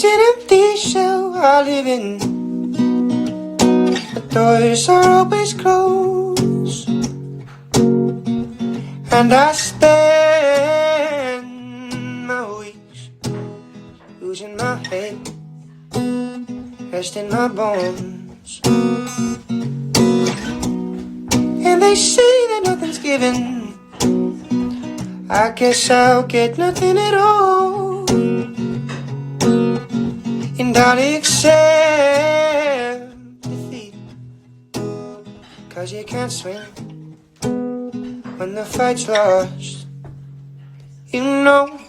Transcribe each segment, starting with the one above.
It's an empty shell I live in. The doors are always closed, and I spend my weeks losing my head, resting my bones. And they say that nothing's given. I guess I'll get nothing at all, and I'll accept defeat, 'cause you can't swim when the fight's lost. You know,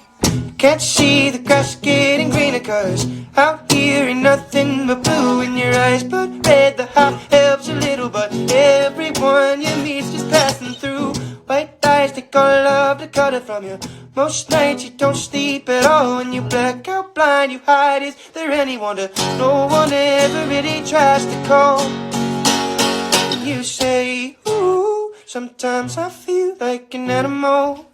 can't see the grass getting greener, 'cause out here ain't nothing but blue in your eyes. But red, the high helps a little, but everyone you meet's just passing through. White eyes, they call love to cut it from you. Most nights you don't sleep at all. When you black out blind, you hide. Is there any wonder no one ever really tries to call? And you say, ooh, sometimes I feel like an animal.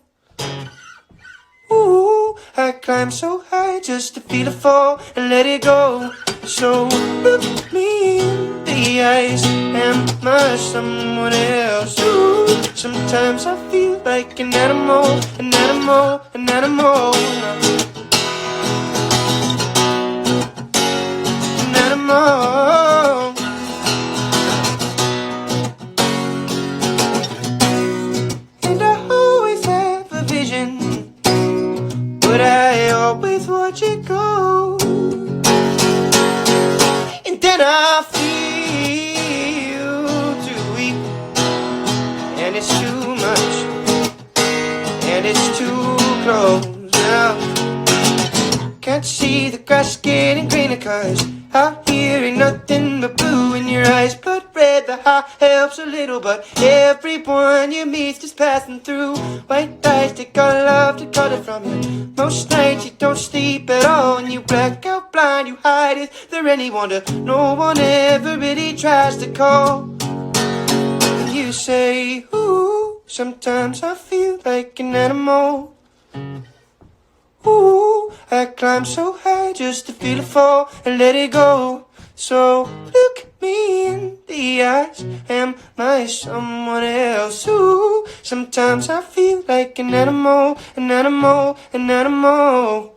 Ooh, I climb so high just to feel a fall and let it go. So look me in the eyes, am I someone else? Ooh, sometimes I feel like an animal, an animal, an animal, an animal. And I always have a vision, but I always watch it go. And then I feel too weak, and it's too much, and it's too close now. Can't see the grass getting greener, 'cause out here ain't nothing but blue in your eyes. But red, the high helps a little, but everyone you meet's just passing through. White eyes, they got love to cut it from you. Most nights you don't sleep at all, and you black out blind, you hide. Is there any wonder no one ever really tries to call? And you say, ooh, sometimes I feel like an animal. Ooh, I climb so high just to feel a fall and let it go. So look me in the eyes, am I someone else? Ooh, sometimes I feel like an animal, an animal, an animal.